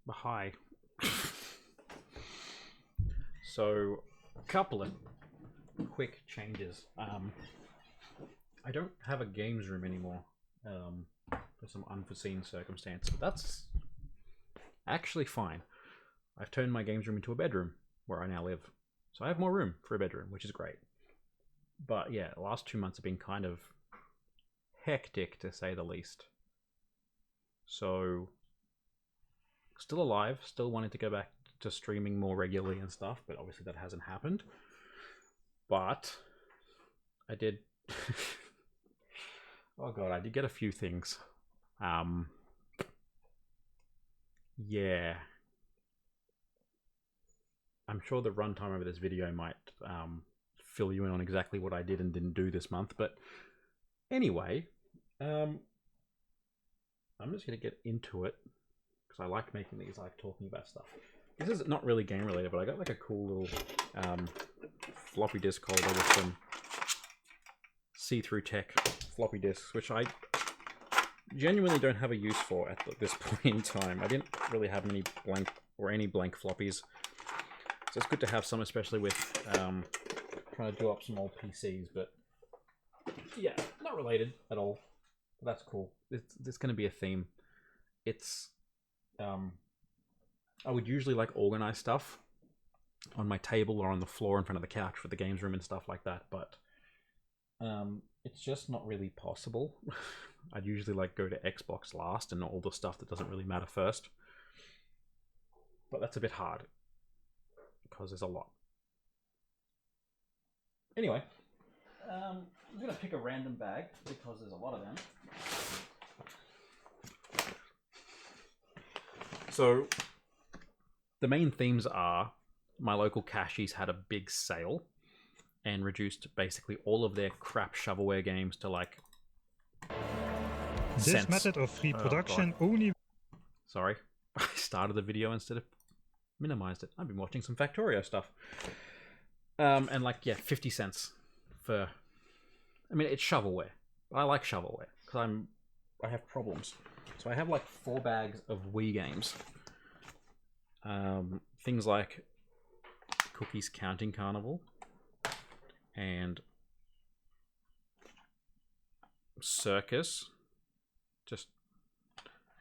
Hi. So, a couple of quick changes. I don't have a games room anymore for some unforeseen circumstances. But that's actually fine. I've turned my games room into a bedroom where I now live. So I have more room for a bedroom, which is great. But yeah, the last 2 months have been kind of hectic to say the least. So, still alive, still wanting to go back to streaming more regularly and stuff, but obviously that hasn't happened. But I did. Oh god, I did get a few things. Yeah. I'm sure the runtime of this video might fill you in on exactly what I did and didn't do this month, but anyway, I'm just gonna get into it because I like making these, like talking about stuff. This is not really game related, but I got like a cool little floppy disk holder with some see-through tech floppy disks, which I genuinely don't have a use for at this point in time. I didn't really have many blank floppies, so it's good to have some, especially with trying to do up some old PCs. But yeah, not related at all. But that's cool. It's going to be a theme. It's I would usually like organize stuff on my table or on the floor in front of the couch for the games room and stuff like that, but it's just not really possible. I'd usually like go to Xbox last and all the stuff that doesn't really matter first, but that's a bit hard because there's a lot. Anyway, I'm gonna pick a random bag because there's a lot of them. So the main themes are my local cashies had a big sale and reduced basically all of their crap shovelware games to like This cents. method of free production only... Sorry, I started the video instead of minimized it. I've been watching some Factorio stuff. And like, yeah, 50 cents for... I mean, it's shovelware. I like shovelware because I have problems. So I have like 4 bags of Wii games. Things like Cookies Counting Carnival and Circus. Just,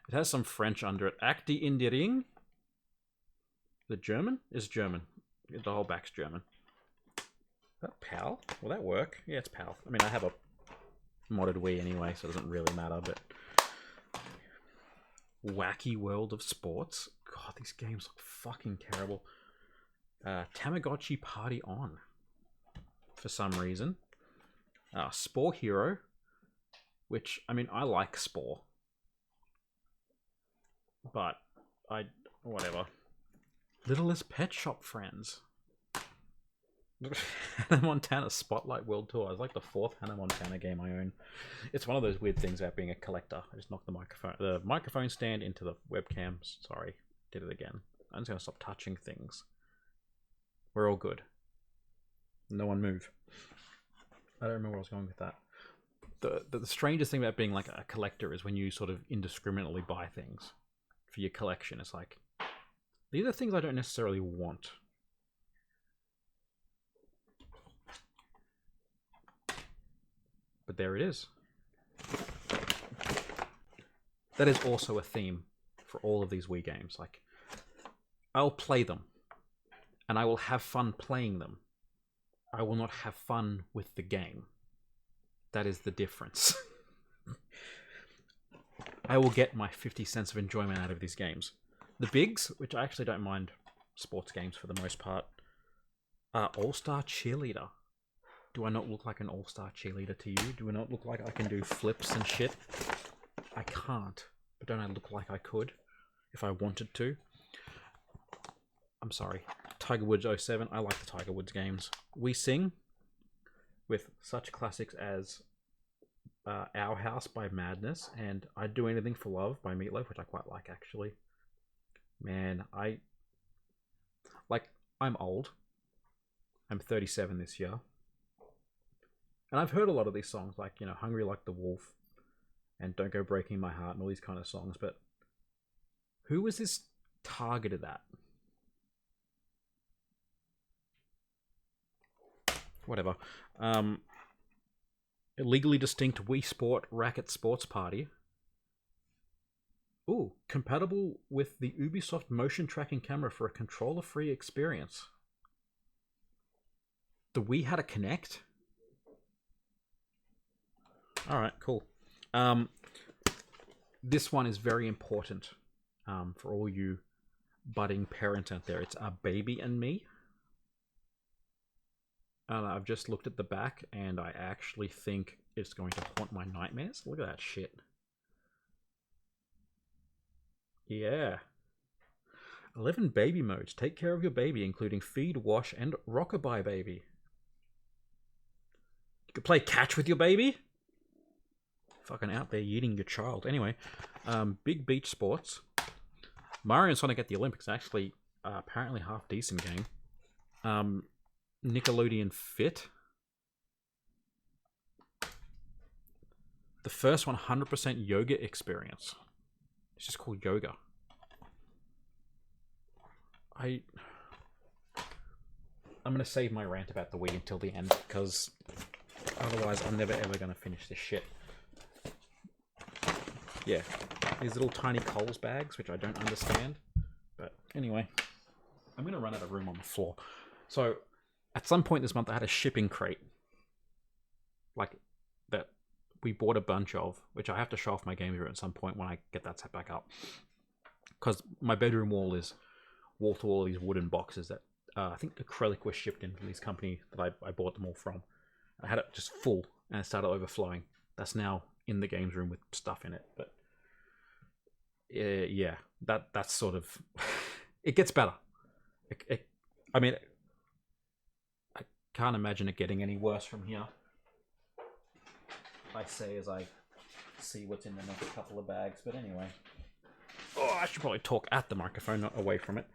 it has some French under it. Acti in die Ring. The German is German. The whole back's German. Is that PAL? Will that work? Yeah, it's PAL. I mean, I have a modded Wii anyway, so it doesn't really matter, but... Wacky World of Sports. God, these games look fucking terrible. Tamagotchi Party On. For some reason. Spore Hero. Which, I mean, I like Spore. But, whatever. Littlest Pet Shop Friends. Hannah Montana Spotlight World Tour. It's like the 4th Hannah Montana game I own. It's one of those weird things about being a collector. I just knocked the microphone stand into the webcam. Sorry, did it again. I'm just gonna stop touching things. We're all good. No one move. I don't remember where I was going with that. The strangest thing about being like a collector is when you sort of indiscriminately buy things for your collection. It's like, these are things I don't necessarily want. But there it is. That is also a theme for all of these Wii games. Like, I'll play them, and I will have fun playing them. I will not have fun with the game. That is the difference. I will get my 50 cents of enjoyment out of these games. The bigs, which I actually don't mind sports games for the most part, are All-Star Cheerleader. Do I not look like an all-star cheerleader to you? Do I not look like I can do flips and shit? I can't. But don't I look like I could? If I wanted to? I'm sorry. Tiger Woods 07. I like the Tiger Woods games. We Sing. With such classics as Our House by Madness and I'd Do Anything for Love by Meatloaf, which I quite like, actually. Man, I'm old. I'm 37 this year. And I've heard a lot of these songs, like, you know, Hungry Like the Wolf and Don't Go Breaking My Heart and all these kind of songs, but who was this targeted at. Whatever. A legally distinct Wii Sport Racket Sports Party. Ooh, compatible with the Ubisoft motion tracking camera for a controller-free experience. The Wii had a Kinect? Alright, cool. This one is very important for all you budding parents out there. It's A Baby and Me. And I've just looked at the back, and I actually think it's going to haunt my nightmares. Look at that shit. Yeah. 11 baby modes. Take care of your baby, including feed, wash, and rockabye baby. You could play catch with your baby? Fucking out there eating your child. Anyway, Big Beach Sports. Mario and Sonic at the Olympics, actually, apparently half decent game. Nickelodeon Fit. The first 100% yoga experience. It's just called yoga. I'm going to save my rant about the Wii until the end, because otherwise I'm never ever going to finish this shit. Yeah, these little tiny Coles bags, which I don't understand. But anyway, I'm going to run out of room on the floor. So, at some point this month I had a shipping crate. Like, that we bought a bunch of, which I have to show off my game here at some point when I get that set back up. Because my bedroom wall is wall-to-wall these wooden boxes that I think acrylic was shipped in from this company that I bought them all from. I had it just full, and it started overflowing. That's now in the games room with stuff in it. But yeah, that's sort of... it gets better. I mean, I can't imagine it getting any worse from here. I say as I see what's in the next couple of bags. But anyway... oh, I should probably talk at the microphone, not away from it.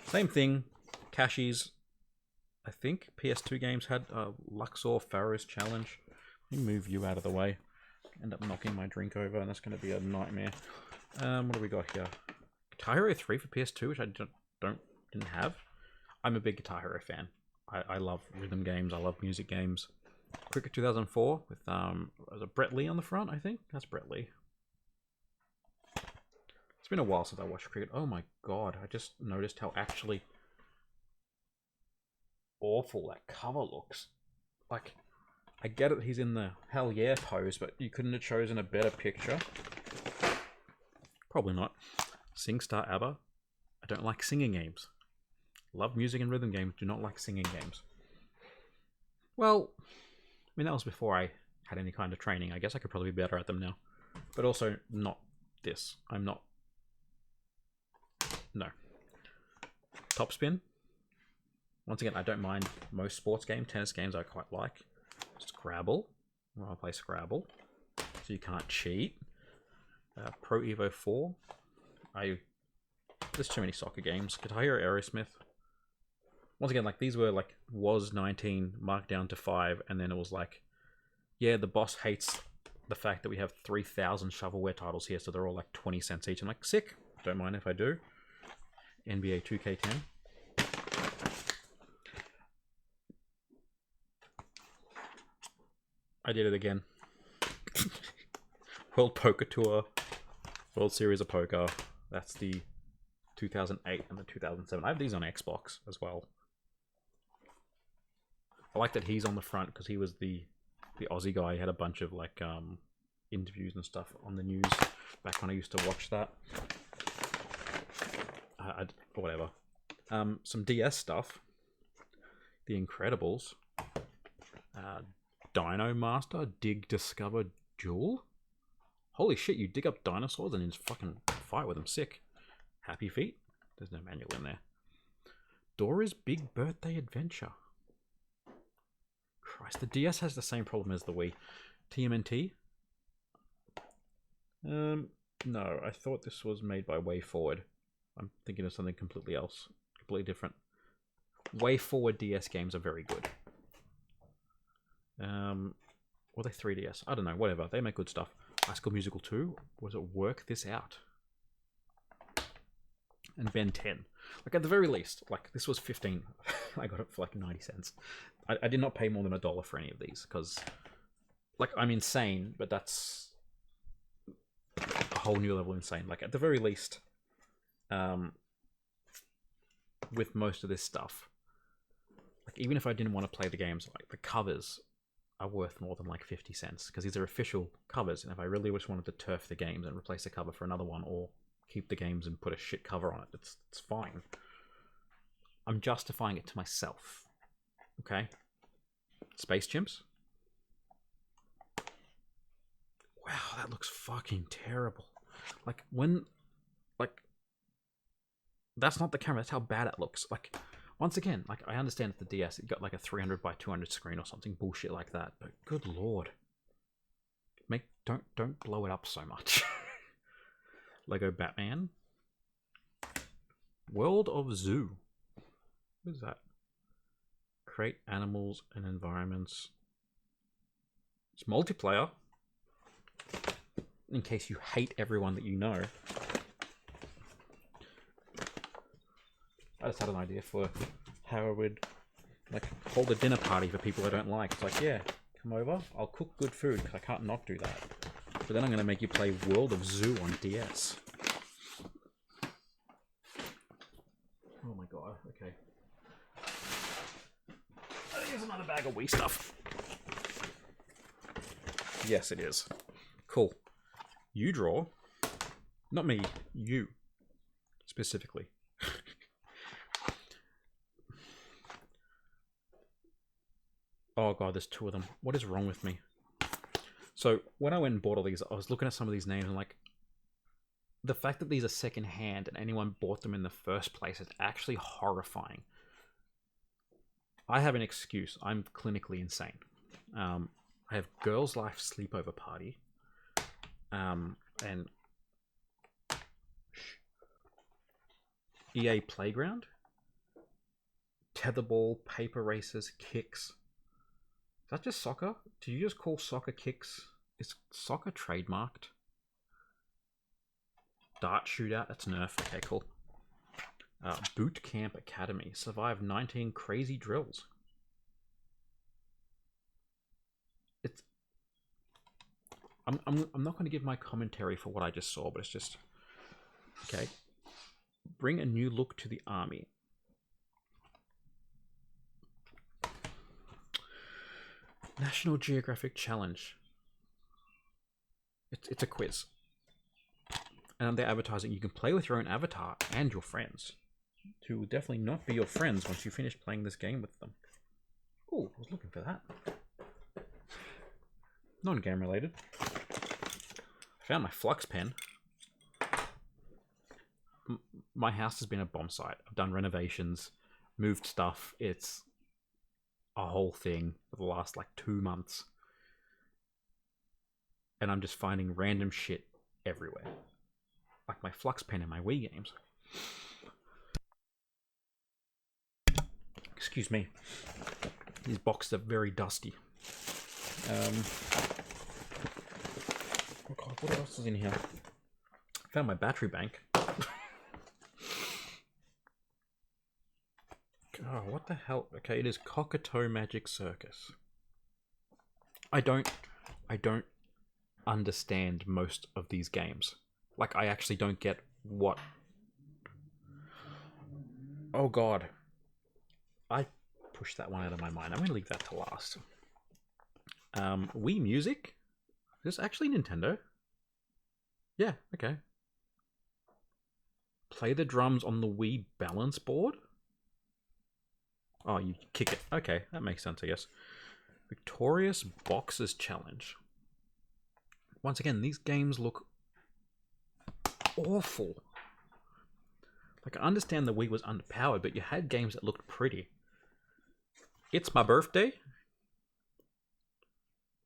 Same thing. Cashies. I think PS2 games had Luxor Pharaoh's Challenge. Let me move you out of the way. End up knocking my drink over, and that's going to be a nightmare. What do we got here? Guitar Hero 3 for PS2, which I didn't have. I'm a big Guitar Hero fan. I love rhythm games. I love music games. Cricket 2004 with was it Brett Lee on the front, I think? That's Brett Lee. It's been a while since I watched cricket. Oh my god, I just noticed how actually awful that cover looks. Like, I get it, he's in the hell yeah pose, but you couldn't have chosen a better picture. Probably not. SingStar ABBA. I don't like singing games. Love music and rhythm games, do not like singing games. Well, I mean, that was before I had any kind of training. I guess I could probably be better at them now. But also, not this. I'm not... no. Topspin. Once again, I don't mind most sports games. Tennis games I quite like. Scrabble. Well, I play Scrabble. So you can't cheat. Pro Evo 4. There's too many soccer games. Guitar Hero Aerosmith. Once again, like, these were like, was 19, marked down to 5, and then it was like, yeah, the boss hates the fact that we have 3,000 shovelware titles here, so they're all like 20 cents each. I'm like, sick. Don't mind if I do. NBA 2K10. I did it again. World Poker Tour. World Series of Poker. That's the 2008 and the 2007. I have these on Xbox as well. I like that he's on the front because he was the Aussie guy. He had a bunch of like interviews and stuff on the news back when I used to watch that. Whatever. Some DS stuff. The Incredibles. Dino Master. Dig, Discover, Duel. Holy shit, you dig up dinosaurs and just fucking fight with them. Sick. Happy Feet. There's no manual in there. Dora's Big Birthday Adventure. Christ, the DS has the same problem as the Wii. TMNT? No, I thought this was made by Way Forward. I'm thinking of something completely else. Completely different. Way Forward DS games are very good. Were they 3DS? I don't know, whatever. They make good stuff. High School Musical 2? Was it Work This Out? And Ben 10. Like, at the very least, like, this was 15. I got it for like 90 cents. I did not pay more than $1 for any of these, because, like, I'm insane, but that's a whole new level of insane. Like, at the very least, with most of this stuff, like, even if I didn't want to play the games, like, the covers are worth more than like 50 cents, because these are official covers, and if I really just wanted to turf the games and replace the cover for another one, or keep the games and put a shit cover on it, it's fine. I'm justifying it to myself. Okay? Space Chimps? Wow, that looks fucking terrible. Like, when... Like... That's not the camera, that's how bad it looks. Like, once again, like, I understand it's the DS, it got like a 300 by 200 screen or something bullshit like that, but good lord. Don't blow it up so much. Lego Batman. World of Zoo. What is that? Create animals and environments. It's multiplayer. In case you hate everyone that you know. I just had an idea for how I would, like, hold a dinner party for people I don't like. It's like, yeah, come over, I'll cook good food, because I can't not do that. But then I'm going to make you play World of Zoo on DS. Oh my god, okay. Here's another bag of Wii stuff. Yes, it is. Cool. You draw. Not me, you. Specifically. Oh god, there's two of them. What is wrong with me? So, when I went and bought all these, I was looking at some of these names and like, the fact that these are second hand and anyone bought them in the first place is actually horrifying. I have an excuse. I'm clinically insane. I have Girls' Life Sleepover Party. And EA Playground. Tetherball, Paper Racers, Kicks. Is that just soccer? Do you just call soccer Kicks? Is soccer trademarked? Dart Shootout, that's Nerf. Okay, cool. Boot Camp Academy. Survive 19 crazy drills. It's... I'm not going to give my commentary for what I just saw, but it's just... Okay. Bring a new look to the army. National Geographic Challenge. It's a quiz. And they're advertising you can play with your own avatar and your friends. Who will definitely not be your friends once you finish playing this game with them. Oh, I was looking for that. Non-game related. I found my flux pen. My house has been a bomb site. I've done renovations, moved stuff. It's a whole thing for the last like 2 months. And I'm just finding random shit everywhere. Like my flux pen in my Wii games. Excuse me. These boxes are very dusty. Oh god, what else is in here? Found my battery bank. Oh, what the hell? Okay, it is Cockatoo Magic Circus. I don't understand most of these games. Like, I actually don't get what... Oh god. I pushed that one out of my mind. I'm going to leave that to last. Wii Music? Is this actually Nintendo? Yeah, okay. Play the drums on the Wii balance board? Oh, you kick it. Okay, that makes sense, I guess. Victorious Boxers Challenge. Once again, these games look awful. Like, I understand the Wii was underpowered, but you had games that looked pretty. It's My Birthday.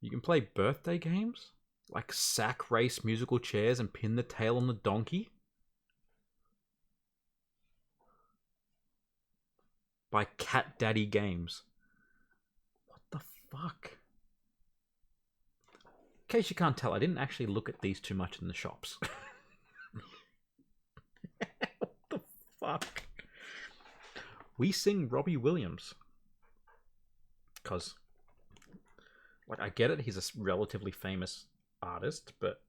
You can play birthday games? Like sack race musical chairs and pin the tail on the donkey? By Cat Daddy Games. What the fuck? case you can't tell, I didn't actually look at these too much in the shops. What the fuck? We Sing Robbie Williams. Because, like, I get it, he's a relatively famous artist, but...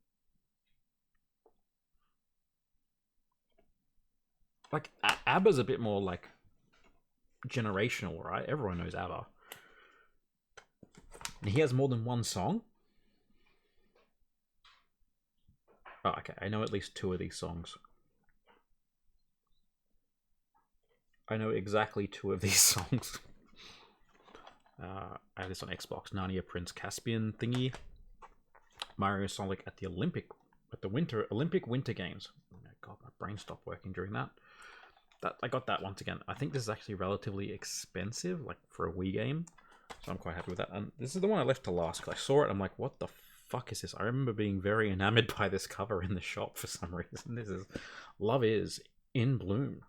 Like, ABBA's a bit more, like, generational, right? Everyone knows ABBA. And he has more than one song? Oh, okay, I know at least 2 of these songs. I know exactly 2 of these songs. I had this on Xbox. Narnia Prince Caspian thingy. Mario Sonic at the Olympic Winter Games. Oh my god, my brain stopped working during that. I got that once again. I think this is actually relatively expensive, like for a Wii game. So I'm quite happy with that. And this is the one I left to last because I saw it. I'm like, what the fuck is this? I remember being very enamored by this cover in the shop for some reason. This is Love Is in Bloom.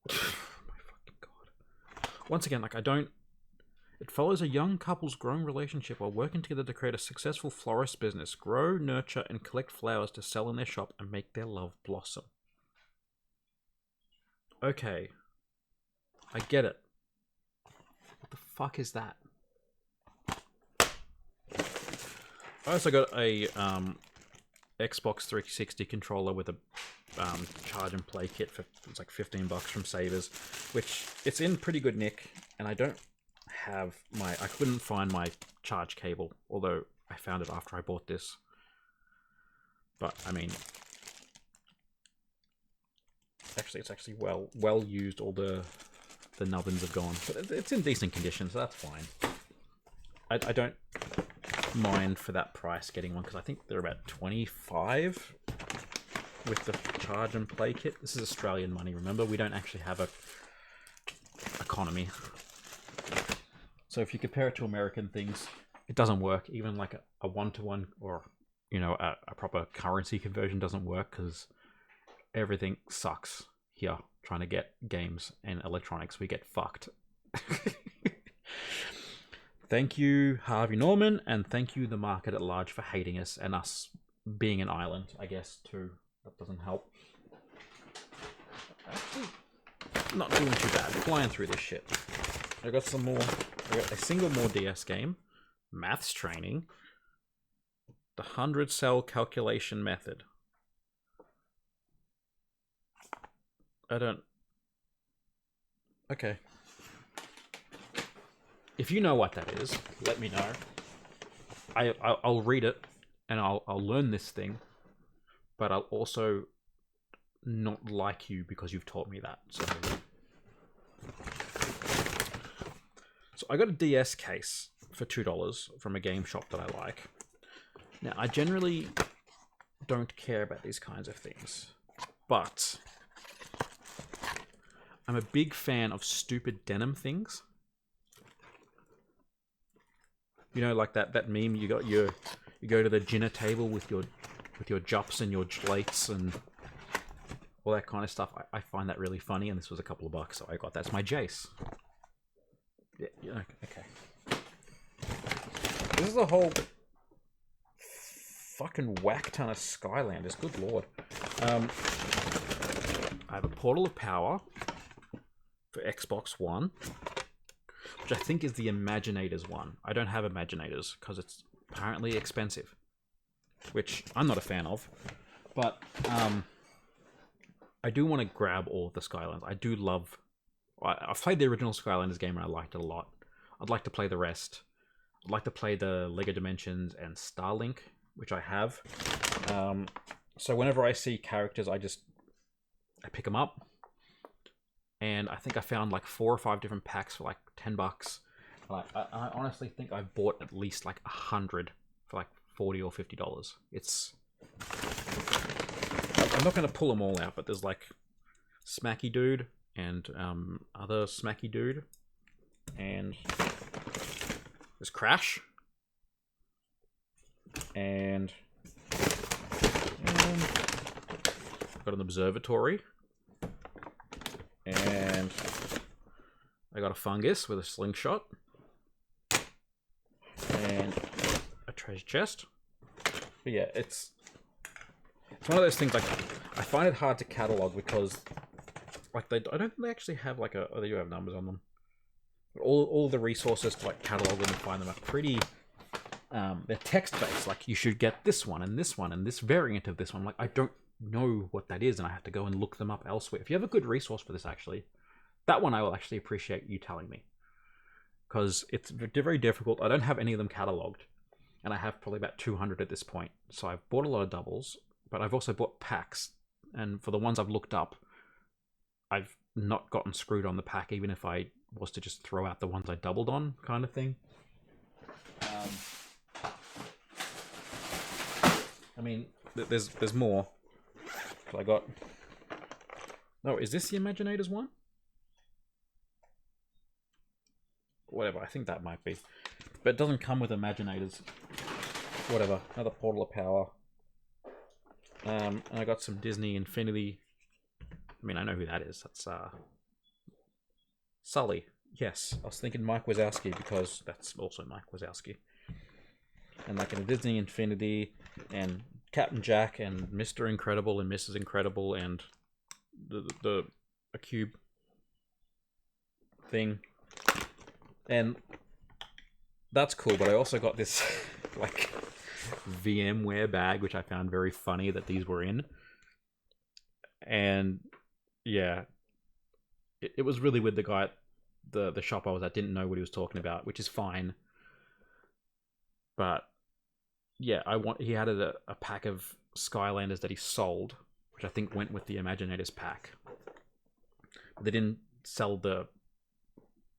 My fucking god. Once again, like, it follows a young couple's growing relationship while working together to create a successful florist business, grow, nurture, and collect flowers to sell in their shop and make their love blossom. Okay. I get it. What the fuck is that? I also got a Xbox 360 controller with a charge and play kit for it's like $15 from Savers, which it's in pretty good nick, and I couldn't find my charge cable, although I found it after I bought this. But I mean, it's actually well used. All the nubbins have gone, but it's in decent condition, so that's fine. I don't mind for that price getting one because I think they're about 25 with the charge and play kit. This is Australian money, remember? We don't actually have a economy. So if you compare it to American things, it doesn't work. Even like a one-to-one or, you know, a proper currency conversion doesn't work because everything sucks here trying to get games and electronics. We get fucked. Thank you, Harvey Norman, and thank you, the market at large, for hating us and us being an island, I guess, too. That doesn't help. Actually, not doing too bad. Flying through this shit. I got some more. I got a single more DS game. Maths Training. The 100-cell calculation method. I don't... Okay. If you know what that is, let me know. I'll read it, and I'll learn this thing, but I'll also not like you because you've taught me that. So I got a DS case for $2 from a game shop that I like. Now, I generally don't care about these kinds of things, but I'm a big fan of stupid denim things. You know, like that meme, you go to the dinner table with your jups and your jlates and all that kind of stuff. I find that really funny, and this was a couple of bucks, so I got that's my Jace. Yeah, okay. This is a whole fucking whack ton of Skylanders. Good lord. I have a Portal of Power for Xbox One, which I think is the Imaginators one. I don't have Imaginators because it's apparently expensive, which I'm not a fan of. But I do want to grab all of the Skylanders. I do love... I've played the original Skylanders game and I liked it a lot. I'd like to play the rest. I'd like to play the Lego Dimensions and Starlink, which I have. So whenever I see characters, I pick them up. And I think I found like 4 or 5 different packs for like $10. And I honestly think I've bought at least like 100 for like $40 or $50. It's... I'm not going to pull them all out, but there's like Smacky Dude and other Smacky Dude. And there's Crash. And I've got an Observatory. And I got a fungus with a slingshot. And a treasure chest. But yeah, it's one of those things, like, I find it hard to catalog because, like, I don't think they actually have, like, oh, they do have numbers on them. But all the resources to, like, catalog them and find them are pretty, they're text-based. Like, you should get this one, and this variant of this one. Like, I don't know what that is, and I have to go and look them up elsewhere. If you have a good resource for this, actually, that one I will actually appreciate you telling me. Because it's very difficult. I don't have any of them cataloged. And I have probably about 200 at this point. So I've bought a lot of doubles, but I've also bought packs. And for the ones I've looked up, I've not gotten screwed on the pack, even if I was to just throw out the ones I doubled on, kind of thing. I mean, there's more. I got... No, is this the Imaginators one? Whatever, I think that might be. But it doesn't come with Imaginators. Whatever, another Portal of Power. And I got some Disney Infinity. I mean, I know who that is. That's, Sully. Yes, I was thinking Mike Wazowski because that's also Mike Wazowski. And like in a Disney Infinity, and Captain Jack, and Mr. Incredible, and Mrs. Incredible, and a cube thing. And that's cool, but I also got this, like, VMware bag, which I found very funny that these were in. And, yeah, it was really with the guy at the shop I was at, didn't know what he was talking about, which is fine. But, yeah, he had a pack of Skylanders that he sold, which I think went with the Imaginators pack. But they didn't sell the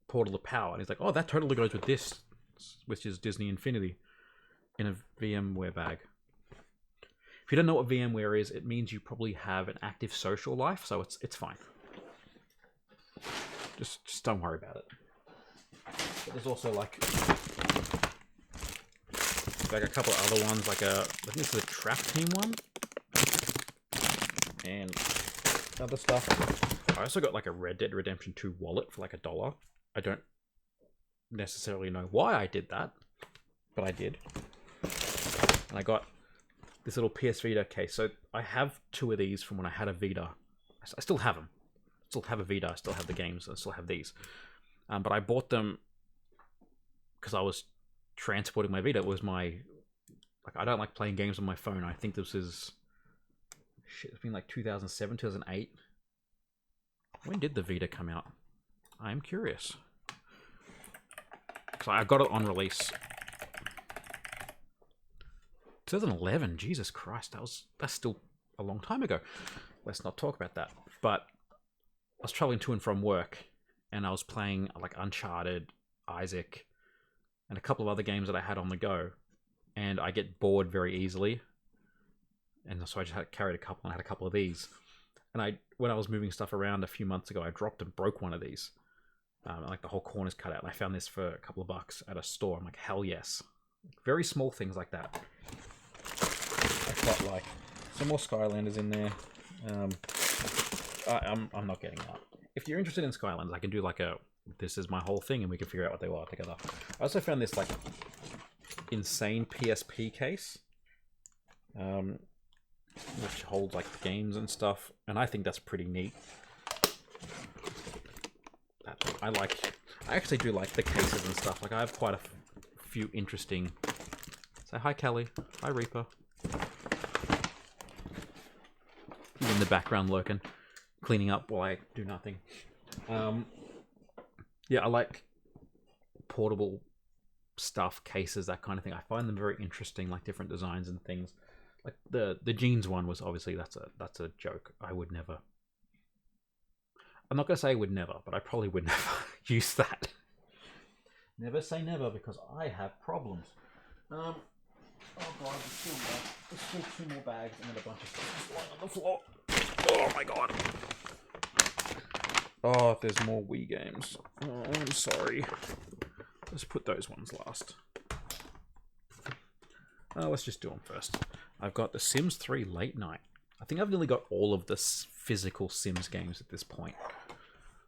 Portal of Power. And he's like, oh, that totally goes with this, which is Disney Infinity, in a VMware bag. If you don't know what VMware is, it means you probably have an active social life, so it's fine. Just don't worry about it. But there's also like a couple of other ones, like I think this is a Trap Team one, and other stuff. I also got like a Red Dead Redemption 2 wallet for like $1. I don't necessarily know why I did that, but I did. And I got this little PS Vita case. So I have 2 of these from when I had a Vita. I still have them. I still have a Vita. I still have the games. I still have these. But I bought them because I was transporting my Vita. It was my... Like, I don't like playing games on my phone. I think this is... Shit, it's been like 2007, 2008. When did the Vita come out? I am curious. So I got it on release. 2011, Jesus Christ, that's still a long time ago. Let's not talk about that. But I was traveling to and from work, and I was playing like Uncharted, Isaac, and a couple of other games that I had on the go. And I get bored very easily. And so I just carried a couple, and I had a couple of these. And when I was moving stuff around a few months ago, I dropped and broke one of these. Like the whole corner's cut out. And I found this for a couple of bucks at a store. I'm like, hell yes. Very small things like that. I've got like some more Skylanders in there. I'm not getting that. If you're interested in Skylanders, I can do like this is my whole thing, and we can figure out what they are together. I also found this like insane PSP case. Which holds like games and stuff, and I think that's pretty neat. I actually do like the cases and stuff. Like I have quite a few interesting. Say hi, Kelly. Hi, Reaper. He's in the background lurking, cleaning up while I do nothing. Yeah, I like portable stuff, cases, that kind of thing. I find them very interesting, like different designs and things. Like the jeans one was obviously that's a joke. I would never. I'm not gonna say I would never, but I probably would never use that. Never say never because I have problems. Oh god, there's still 2 more bags and then a bunch of stuff lying on the floor. Oh my god. Oh, there's more Wii games. Oh, I'm sorry. Let's put those ones last. Let's just do them first. I've got The Sims 3 Late Night. I think I've nearly got all of the physical Sims games at this point.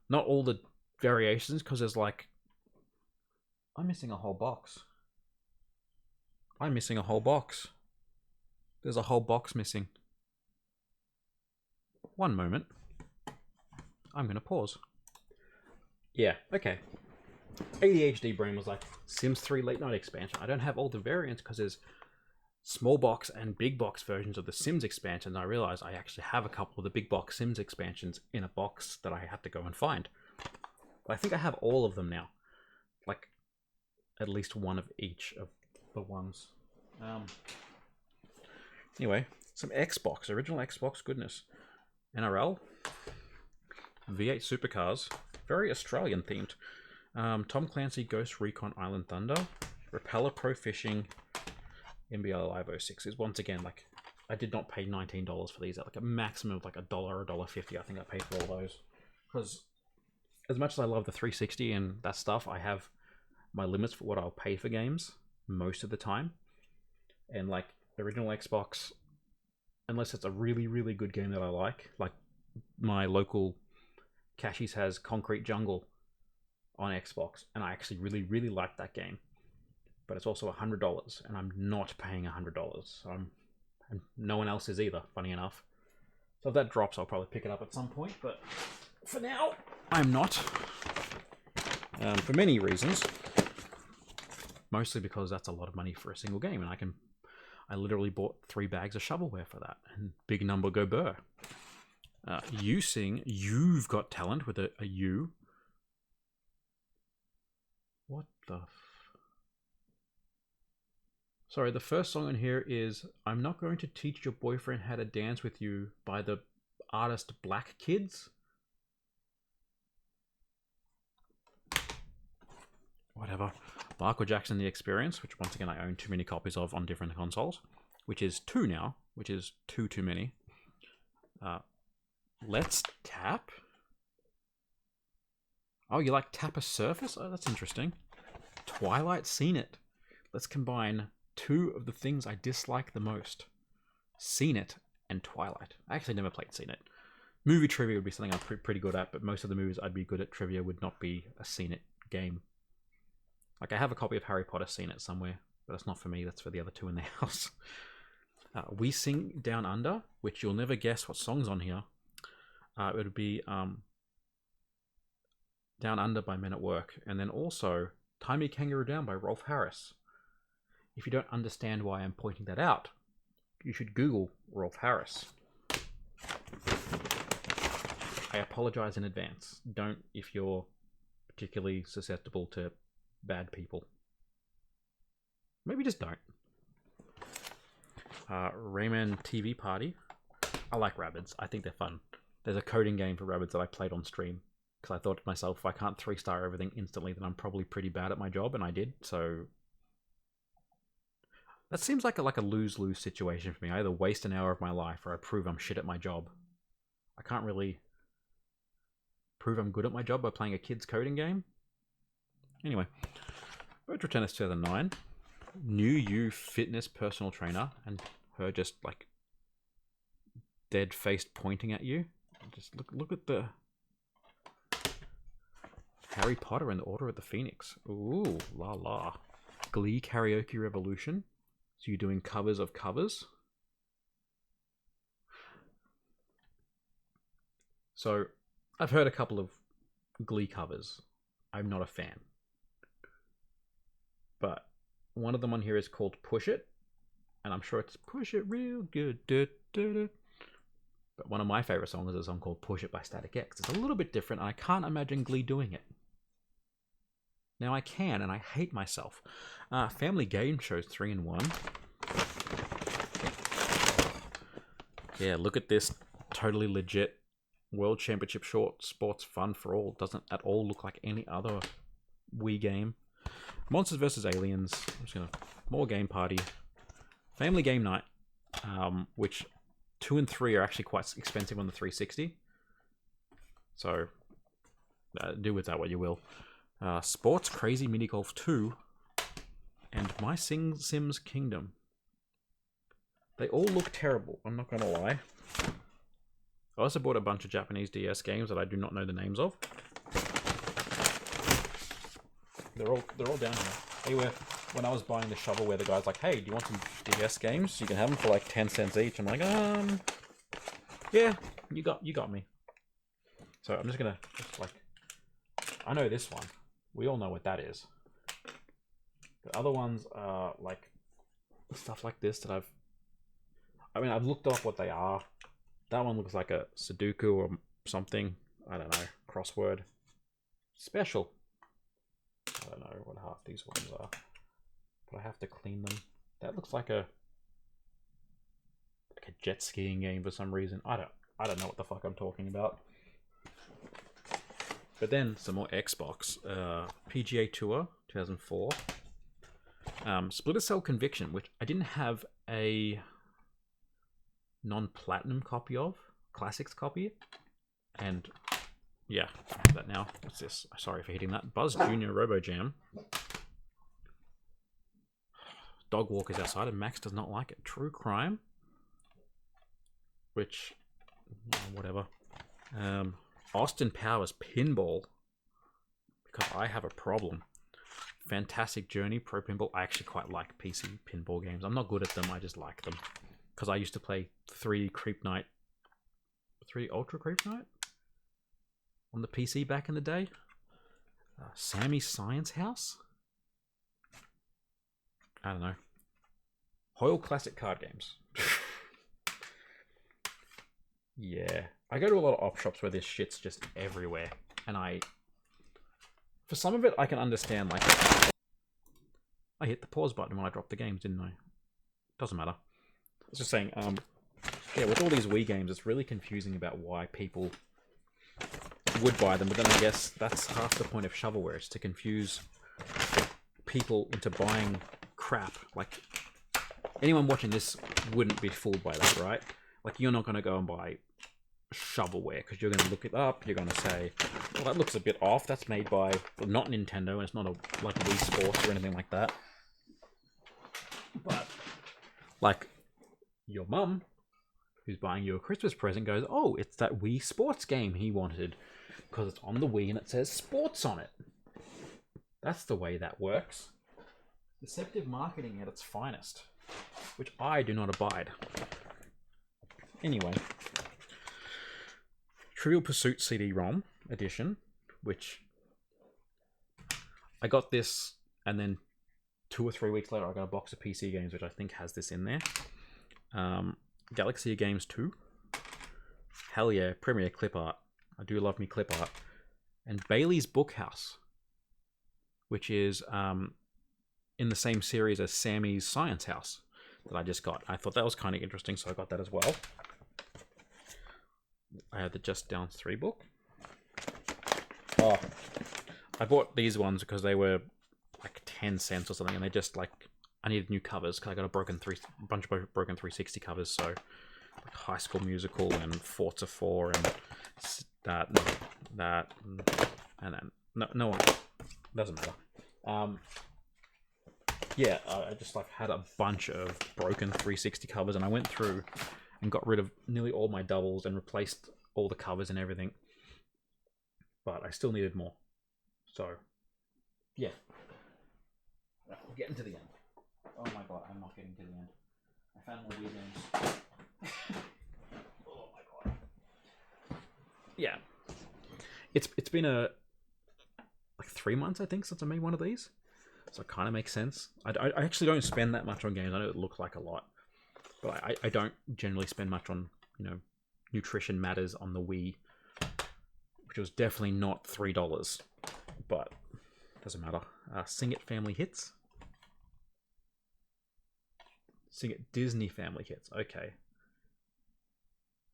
Not all the variations because there's like... I'm missing a whole box. I'm missing a whole box. There's a whole box missing. One moment. I'm going to pause. Yeah, okay. ADHD brain was like, Sims 3 late night expansion. I don't have all the variants because there's small box and big box versions of the Sims expansion. I realized I actually have a couple of the big box Sims expansions in a box that I had to go and find. But I think I have all of them now. Like, at least one of each of the ones. Anyway, some Xbox, original Xbox goodness. NRL, V8 Supercars, very Australian themed. Tom Clancy Ghost Recon Island Thunder, Repeller Pro Fishing, NBL Live 06 is once again like I did not pay $19 for these at like a maximum of like $1 or $1.50. I think I paid for all those because as much as I love the 360 and that stuff, I have my limits for what I'll pay for games most of the time. And like original Xbox, unless it's a really, really good game that I like my local Cashies has Concrete Jungle on Xbox, and I actually really, really like that game. But it's also $100, and I'm not paying $100. So and no one else is either, funny enough. So if that drops, I'll probably pick it up at some point, but for now, I'm not. For many reasons. Mostly because that's a lot of money for a single game, and I literally bought 3 bags of shovelware for that, and big number go burr. You sing You've Got Talent with a U. What the Sorry, the first song on here is I'm Not Going to Teach Your Boyfriend How to Dance With You by the artist Black Kids. Whatever. Michael Jackson The Experience, which once again I own too many copies of on different consoles, which is 2 now, which is too many. Let's Tap. Oh, you like Tap a Surface? Oh, that's interesting. Twilight Seen It. Let's combine 2 of the things I dislike the most. Seen It and Twilight. I actually never played Seen It. Movie trivia would be something I'm pretty good at, but most of the movies I'd be good at trivia would not be a Seen It game. Like, I have a copy of Harry Potter Seen It somewhere, but it's not for me, that's for the other 2 in the house. We Sing Down Under, which you'll never guess what song's on here. It would be Down Under by Men at Work, and then also Tie Me Kangaroo Down by Rolf Harris. If you don't understand why I'm pointing that out, you should Google Rolf Harris. I apologize in advance. Don't if you're particularly susceptible to bad people. Maybe just don't. Rayman TV Party. I like Rabbids. I think they're fun. There's a coding game for Rabbids that I played on stream because I thought to myself, if I can't 3-star everything instantly, then I'm probably pretty bad at my job, and I did. So that seems like a lose-lose situation for me. I either waste an hour of my life or I prove I'm shit at my job. I can't really prove I'm good at my job by playing a kid's coding game. Anyway, Virtual Tennis 2009, New You Fitness Personal Trainer, and her just like dead-faced pointing at you. Just look at the Harry Potter and the Order of the Phoenix. Ooh, la la. Glee Karaoke Revolution. So you're doing covers of covers. So I've heard a couple of Glee covers. I'm not a fan. But one of them on here is called Push It. And I'm sure it's Push It Real Good. But one of my favorite songs is a song called Push It by Static X. It's a little bit different, and I can't imagine Glee doing it. Now I can, and I hate myself. Family Game Shows 3-in-1. Yeah, look at this totally legit World Championship Short Sports Fun for All. Doesn't at all look like any other Wii game. Monsters vs. Aliens. I'm just gonna more Game Party. Family Game Night, which 2 and 3 are actually quite expensive on the 360. So do with that what you will. Sports Crazy Mini Golf 2 and My Sims Kingdom. They all look terrible, I'm not gonna lie. I also bought a bunch of Japanese DS games that I do not know the names of. They're all down here. Anyway, when I was buying the shovelware, the guy's like, "Hey, do you want some DS games? You can have them for like 10 cents each." I'm like, yeah, you got me. So I'm just gonna I know this one. We all know what that is. The other ones are like stuff like this that I've looked up what they are. That one looks like a Sudoku or something. I don't know. Crossword. Special. I don't know what half these ones are. But I have to clean them. That looks like a jet skiing game for some reason. I don't know what the fuck I'm talking about. But then some more Xbox. PGA Tour 2004. Splinter Cell Conviction, which I didn't have a non-platinum copy of. Classics copy. And yeah, I have that now. What's this? Sorry for hitting that. Buzz Jr. RoboJam. Dog Walkers outside and Max does not like it. True Crime. Which, whatever. Austin Powers Pinball. Because I have a problem. Fantastic Journey Pro Pinball. I actually quite like PC pinball games. I'm not good at them, I just like them. Because I used to play 3D Creep Night. 3D Ultra Creep Night? On the PC back in the day. Sammy's Science House? I don't know. Hoyle Classic Card Games. Yeah. I go to a lot of op shops where this shit's just everywhere. And for some of it, I can understand, like... I hit the pause button when I dropped the games, didn't I? Doesn't matter. I was just saying, yeah, with all these Wii games, it's really confusing about why people would buy them, but then I guess that's half the point of shovelware, is to confuse people into buying crap. Like, anyone watching this wouldn't be fooled by that, right? Like, you're not going to go and buy shovelware, because you're going to look it up, you're going to say, well, that looks a bit off, that's made by, well, not Nintendo, and it's not like Wii Sports or anything like that. But, like, your mum, who's buying you a Christmas present, goes, oh, it's that Wii Sports game he wanted, because it's on the Wii and it says sports on it. That's the way that works. Deceptive marketing at its finest, which I do not abide. Anyway, Trivial Pursuit CD-ROM edition, which I got this, and then 2 or 3 weeks later I got a box of PC games, which I think has this in there. Galaxy of Games 2. Hell yeah, Premiere clip art. I do love me clip art. And Bailey's Bookhouse, which is in the same series as Sammy's Science House that I just got. I thought that was kind of interesting, so I got that as well. I had the Just Dance 3 book. Oh, I bought these ones because they were like 10 cents or something, and they just like, I needed new covers because I got a bunch of broken 360 covers, so like High School Musical and Forza 4 and that, and then no one, doesn't matter. Yeah, I just like had a bunch of broken 360 covers, and I went through and got rid of nearly all my doubles and replaced all the covers and everything. But I still needed more. So, yeah. We're getting to the end. Oh my god, I'm not getting to the end. I found more Wii games. Oh my god. Yeah. It's been like 3 months, I think, since I made one of these. So it kind of makes sense. I actually don't spend that much on games. I know it looks like a lot. But I don't generally spend much on, Nutrition Matters on the Wii. Which was definitely not $3. But, doesn't matter. Sing It Family Hits. Sing It Disney Family Hits. Okay.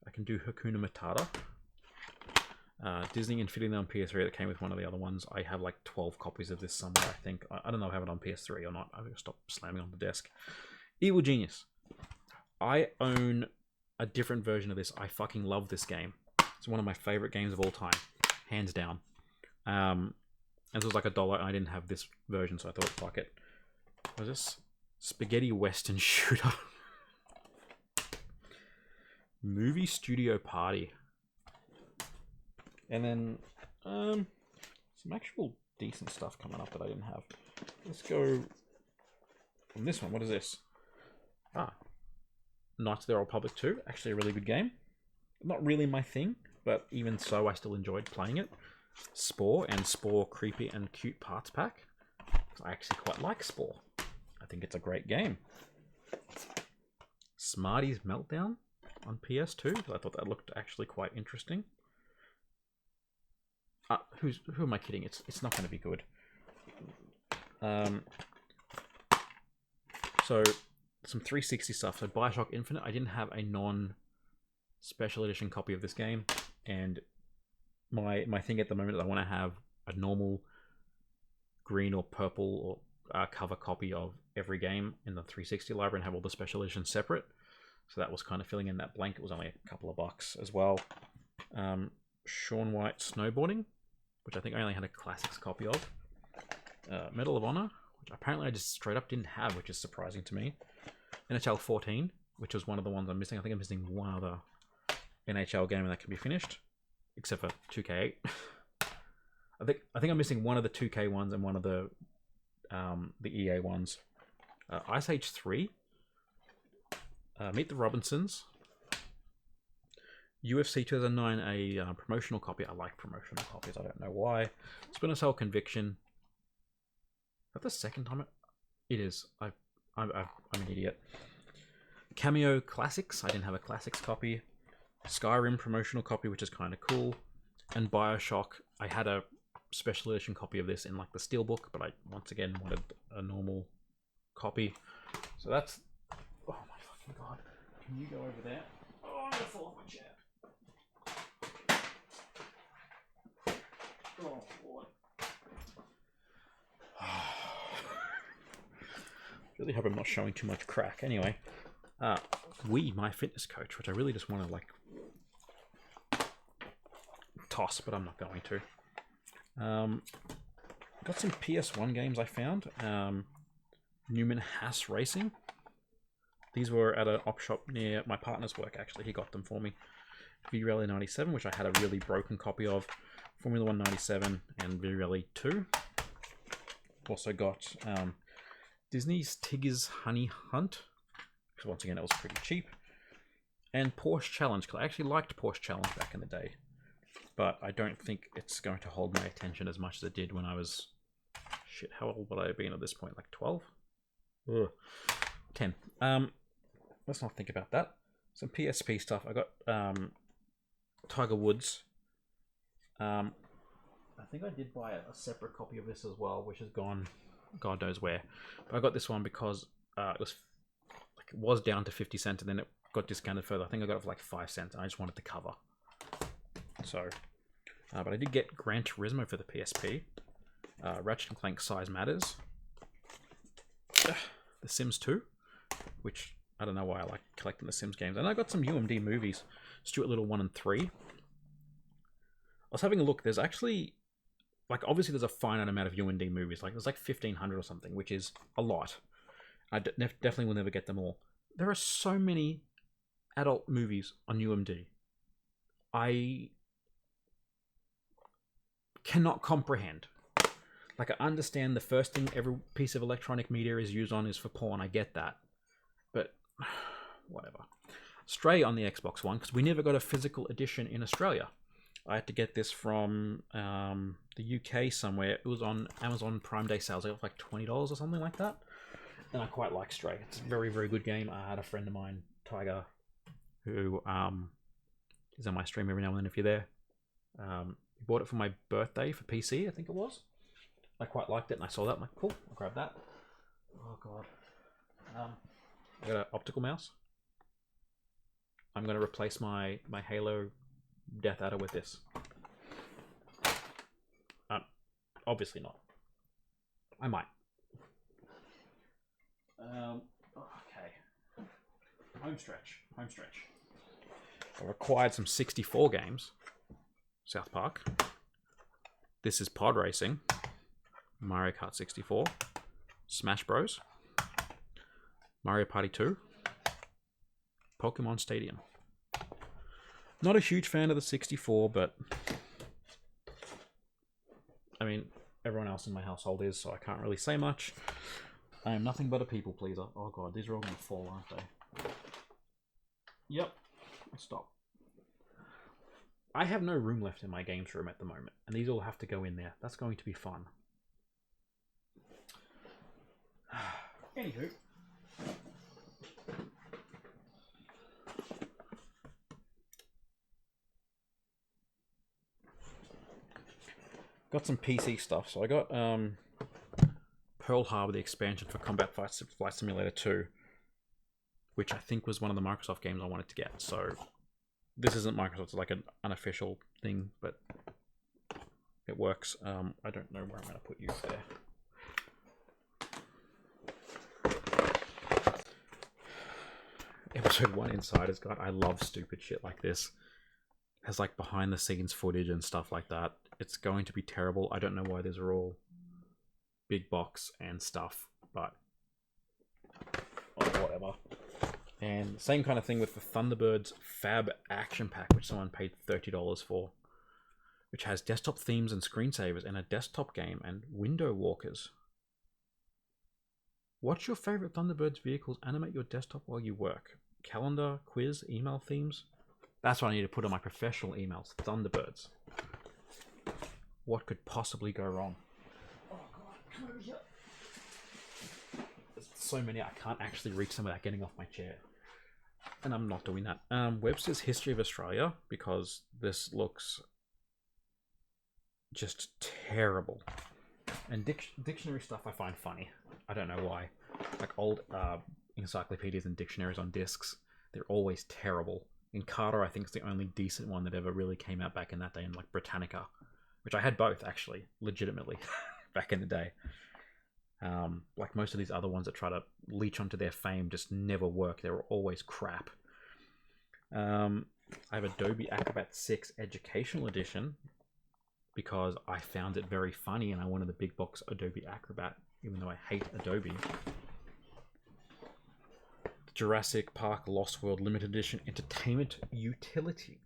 I can do Hakuna Matata. Disney Infinity on PS3 that came with one of the other ones. I have like 12 copies of this somewhere, I think. I don't know if I have it on PS3 or not. I'm going to stop slamming on the desk. Evil Genius. I own a different version of this. I fucking love this game. It's one of my favorite games of all time. Hands down. And it was like $1 and I didn't have this version, so I thought, fuck it. What was this? Spaghetti Western Shooter. Movie Studio Party. And then some actual decent stuff coming up that I didn't have. Let's go from this one. What is this? Knights of the Old Republic 2. Actually a really good game. Not really my thing, but even so, I still enjoyed playing it. Spore and Spore Creepy and Cute Parts Pack. I actually quite like Spore. I think it's a great game. Smarties Meltdown on PS2. I thought that looked actually quite interesting. Who am I kidding? It's not going to be good. So some 360 stuff. So Bioshock Infinite. I didn't have a non-special edition copy of this game, and my thing at the moment is I want to have a normal green or purple or cover copy of every game in the 360 library and have all the special editions separate. So that was kind of filling in that blank. It was only a couple of bucks as well. Shaun White Snowboarding, which I think I only had a classics copy of. Medal of Honor, which apparently I just straight up didn't have, which is surprising to me. NHL 14, which was one of the ones I'm missing. I think I'm missing one other NHL game that can be finished, except for 2K8. I think I'm missing one of the 2K ones and one of the EA ones. Ice Age 3, Meet the Robinsons, UFC 2009, a promotional copy. I like promotional copies. I don't know why. Splinter Cell Conviction. Is that the second time it is? I'm an idiot. Cameo Classics. I didn't have a Classics copy. Skyrim promotional copy, which is kind of cool. And Bioshock. I had a special edition copy of this in like the steelbook, but I once again wanted a normal copy. So that's. Oh my fucking god! Can you go over there? Oh, I'm gonna fall off my chair. Oh boy. Really hope I'm not showing too much crack. Anyway, Wii, My Fitness Coach, which I really just want to like toss, but I'm not going to. Got some PS1 games I found. Newman Haas Racing. These were at an op shop near my partner's work, actually. He got them for me. V-Rally 97, which I had a really broken copy of. Formula 1 97 and V-Rally 2. Also got Disney's Tigger's Honey Hunt, because once again it was pretty cheap. And Porsche Challenge, because I actually liked Porsche Challenge back in the day. But I don't think it's going to hold my attention as much as it did when I was... Shit, how old would I have been at this point? Like 12? Ugh. 10. Let's not think about that. Some PSP stuff. I got Tiger Woods. I think I did buy a separate copy of this as well, which has gone God knows where. But I got this one because it was down to 50 cents and then it got discounted further. I think I got it for like 5 cents and I just wanted the cover. So, but I did get Gran Turismo for the PSP. Ratchet & Clank Size Matters. The Sims 2, which I don't know why I like collecting the Sims games. And I got some UMD movies, Stuart Little 1 and 3. I was having a look. There's actually, like, obviously there's a finite amount of UMD movies. Like, there's like 1,500 or something, which is a lot. I definitely will never get them all. There are so many adult movies on UMD. I cannot comprehend. Like, I understand the first thing every piece of electronic media is used on is for porn. I get that. But, whatever. Stray on the Xbox One, because we never got a physical edition in Australia. I had to get this from the UK somewhere. It was on Amazon Prime Day sales. I got like $20 or something like that. And I quite like Stray. It's a very, very good game. I had a friend of mine, Tiger, who is on my stream every now and then if you're there. He bought it for my birthday for PC, I think it was. I quite liked it and I saw that. I'm like, cool, I'll grab that. Oh, God. I got an optical mouse. I'm going to replace my Halo Death Adder with this. Obviously not. I might. Okay. Home stretch. I've acquired some 64 games. South Park. This is Pod Racing. Mario Kart 64. Smash Bros. Mario Party 2. Pokemon Stadium. Not a huge fan of the 64, but I mean, everyone else in my household is, so I can't really say much. I am nothing but a people pleaser. Oh god, these are all going to fall, aren't they? Yep. Stop. I have no room left in my games room at the moment, and these all have to go in there. That's going to be fun. Anywho. Got some PC stuff. So I got Pearl Harbor, the expansion for Combat Flight Simulator 2, which I think was one of the Microsoft games I wanted to get. So this isn't Microsoft, it's like an unofficial thing, but it works. I don't know where I'm going to put you there. Episode 1 Insider's Guide. I love stupid shit like this. It has like behind the scenes footage and stuff like that. It's going to be terrible. I don't know why these are all big box and stuff, but oh, whatever. And same kind of thing with the Thunderbirds Fab Action Pack, which someone paid $30 for, which has desktop themes and screensavers and a desktop game and window walkers. Watch your favorite Thunderbirds vehicles animate your desktop while you work. Calendar, quiz, email themes. That's what I need to put on my professional emails. Thunderbirds. What could possibly go wrong? Oh god, come over here. There's so many I can't actually reach them without getting off my chair. And I'm not doing that. Webster's History of Australia, because this looks just terrible. And dictionary stuff I find funny. I don't know why. Like old encyclopedias and dictionaries on discs, they're always terrible. Encarta, I think, is the only decent one that ever really came out back in that day, and like Britannica, which I had both, actually, legitimately, back in the day. Like most of these other ones that try to leech onto their fame just never work. They were always crap. I have Adobe Acrobat 6 Educational Edition because I found it very funny and I wanted the big box Adobe Acrobat, even though I hate Adobe. Jurassic Park Lost World Limited Edition Entertainment Utility.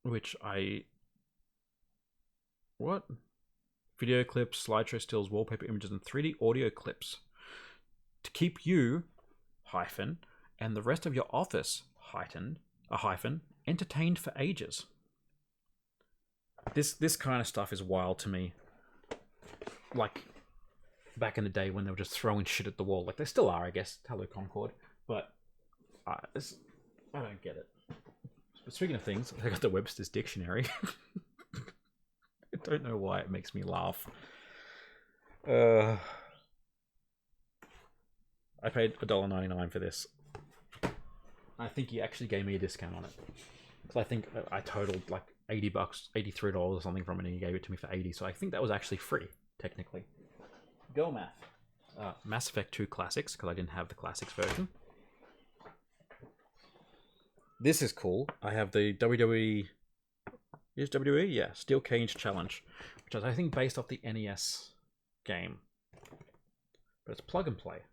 Which I... What? Video clips, slideshow stills, wallpaper images, and 3D audio clips. To keep you, hyphen, and the rest of your office, hyphen, entertained for ages. This kind of stuff is wild to me. Like, back in the day when they were just throwing shit at the wall. Like, they still are, I guess. Hello, Concord. But, I don't get it. But speaking of things, I got the Webster's Dictionary. I don't know why it makes me laugh. I paid $1.99 for this. I think he actually gave me a discount on it. Because I think I totaled like $80, $83 or something from it, and he gave it to me for $80. So I think that was actually free, technically. Go math. Mass Effect 2 Classics, because I didn't have the Classics version. This is cool. I have the WWE... Is WWE? Yeah, Steel Cage Challenge, which is, I think, based off the NES game. But it's plug and play.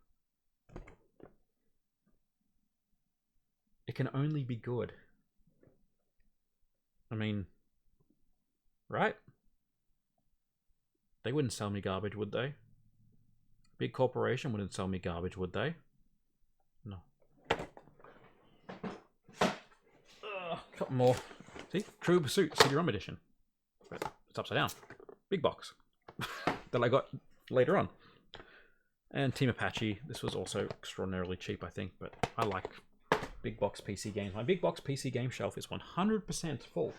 It can only be good. I mean, right? They wouldn't sell me garbage, would they? Big corporation wouldn't sell me garbage, would they? No. Couple more. See? True Pursuit CD-ROM edition. But it's upside down. Big box. That I got later on. And Team Apache. This was also extraordinarily cheap, I think, but I like big box PC games. My big box PC game shelf is 100% full.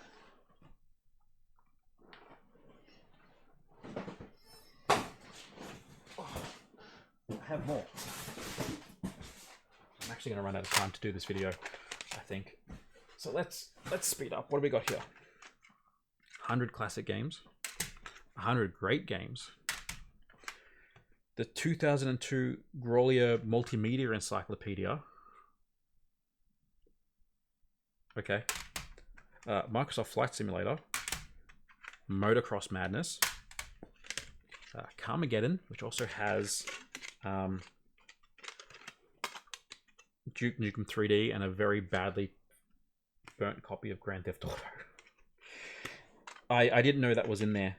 Oh, I have more. I'm actually going to run out of time to do this video, I think. So let's speed up. What do we got here? 100 classic games, 100 great games, the 2002 Grolier Multimedia Encyclopedia. Okay. Microsoft Flight Simulator, Motocross Madness, Carmageddon, which also has Duke Nukem 3D and a very badly burnt copy of Grand Theft Auto. I didn't know that was in there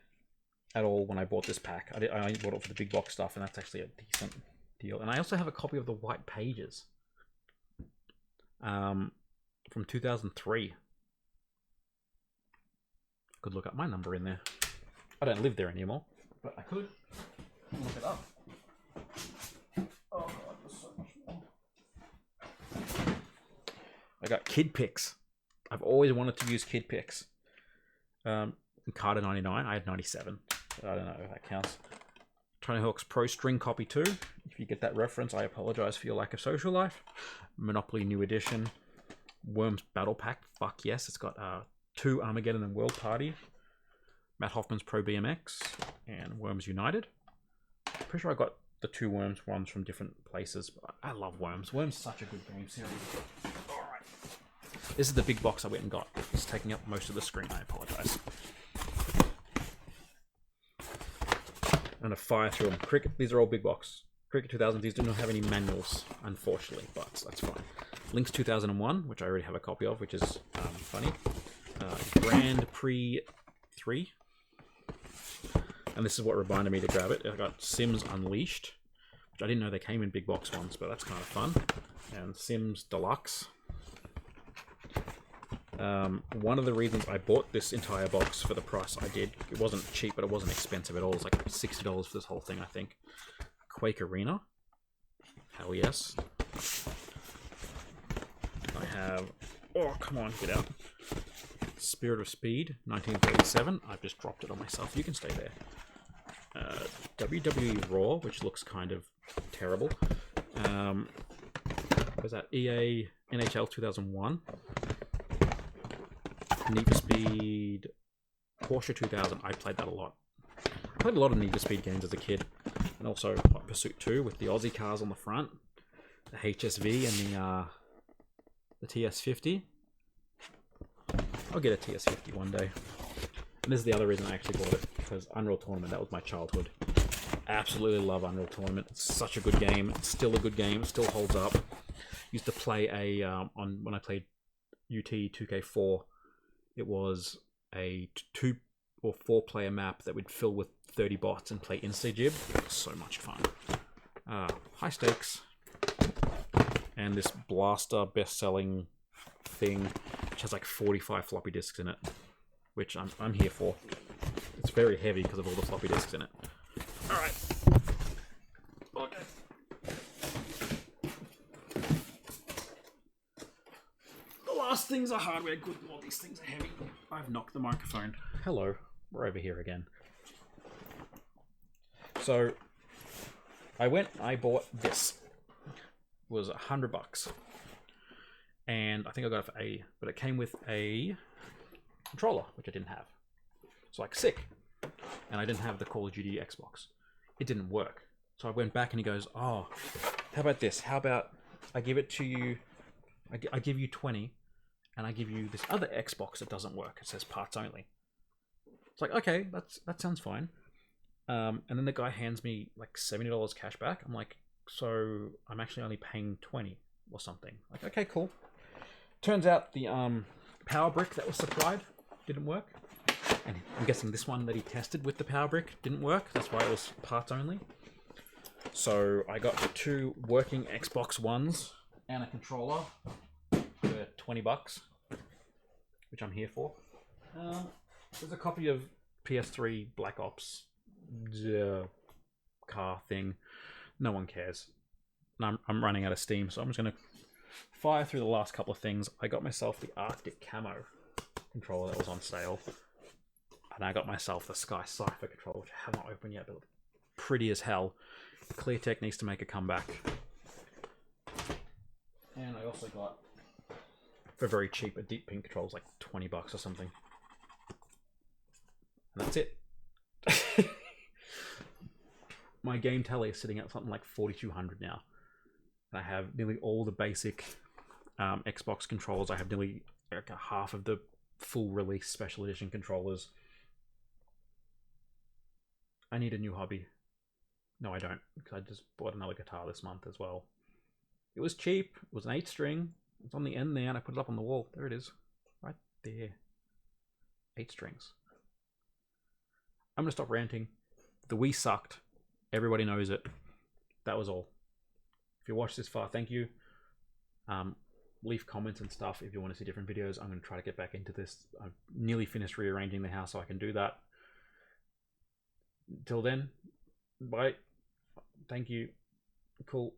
at all when I bought this pack. I bought it for the big box stuff, and that's actually a decent deal. And I also have a copy of the White Pages from 2003. I could look up my number in there. I don't live there anymore, but I could look it up. Oh god, there's so much more. I got Kid Picks. I've always wanted to use Kid Picks. Carter 99, I had 97. I don't know if that counts. Tony Hawk's Pro String Copy 2. If you get that reference, I apologize for your lack of social life. Monopoly New Edition. Worms Battle Pack. Fuck yes. It's got 2 Armageddon and World Party. Matt Hoffman's Pro BMX. And Worms United. Pretty sure I got the 2 Worms ones from different places. But I love Worms. Worms is such a good game series. Alright. This is the big box I went and got. It's taking up most of the screen. I apologize. I'm going to fire through them. Cricket, these are all big box. Cricket 2000, these do not have any manuals, unfortunately, but that's fine. Lynx 2001, which I already have a copy of, which is funny. Grand Prix 3. And this is what reminded me to grab it. I got Sims Unleashed, which I didn't know they came in big box ones, but that's kind of fun. And Sims Deluxe. One of the reasons I bought this entire box for the price I did, it wasn't cheap, but it wasn't expensive at all. It was like $60 for this whole thing, I think. Quake Arena. Hell yes. I have... Oh, come on, get out. Spirit of Speed, 1937. I've just dropped it on myself. You can stay there. WWE Raw, which looks kind of terrible. What is that? EA NHL 2001. Need for Speed Porsche 2000. I played that a lot. I played a lot of Need for Speed games as a kid. And also Hot Pursuit 2 with the Aussie cars on the front. The HSV and the TS50. I'll get a TS50 one day. And this is the other reason I actually bought it. Because Unreal Tournament, that was my childhood. Absolutely love Unreal Tournament. It's such a good game. It's still a good game. It still holds up. Used to play when I played UT 2K4. It was a 2 or 4 player map that would fill with 30 bots and play Insta-Jib. It was so much fun. High stakes. And this blaster best-selling thing, which has like 45 floppy disks in it, which I'm here for. It's very heavy because of all the floppy disks in it. Alright. Okay. The last things are hardware good, all these things are heavy. I've knocked the microphone. Hello, we're over here again. So, I bought this. It was $100. And I think I got it for but it came with a controller, which I didn't have. So like, sick. And I didn't have the Call of Duty Xbox. It didn't work. So I went back and he goes, oh, how about this? How about I give it to you, I give you 20, and I give you this other Xbox that doesn't work. It says parts only. It's like, okay, that sounds fine. And then the guy hands me like $70 cash back. I'm like, so I'm actually only paying 20 or something. Like, okay, cool. Turns out the power brick that was supplied didn't work. And I'm guessing this one that he tested with the power brick didn't work. That's why it was parts only. So I got the 2 working Xbox Ones and a controller for $20, which I'm here for. There's a copy of PS3 Black Ops car thing. No one cares. And I'm running out of steam, so I'm just going to fire through the last couple of things. I got myself the Arctic Camo controller that was on sale. And I got myself the Sky Cypher controller, which I haven't opened yet, but pretty as hell. Cleartech needs to make a comeback. And I also got, for very cheap, a Deep Pink controller, like $20 or something. And that's it. My game tally is sitting at something like 4,200 now. And I have nearly all the basic Xbox controllers. I have nearly like half of the full release special edition controllers. I need a new hobby. No, I don't, because I just bought another guitar this month as well. It was cheap. It was an 8-string. It's on the end there, and I put it up on the wall. There it is. Right there. 8 strings. I'm gonna stop ranting. The Wii sucked. Everybody knows it. That was all. If you watched this far, thank you. Leave comments and stuff if you want to see different videos. I'm going to try to get back into this. I've nearly finished rearranging the house so I can do that. Till then, bye. Thank you. Cool.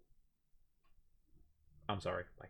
I'm sorry. Bye.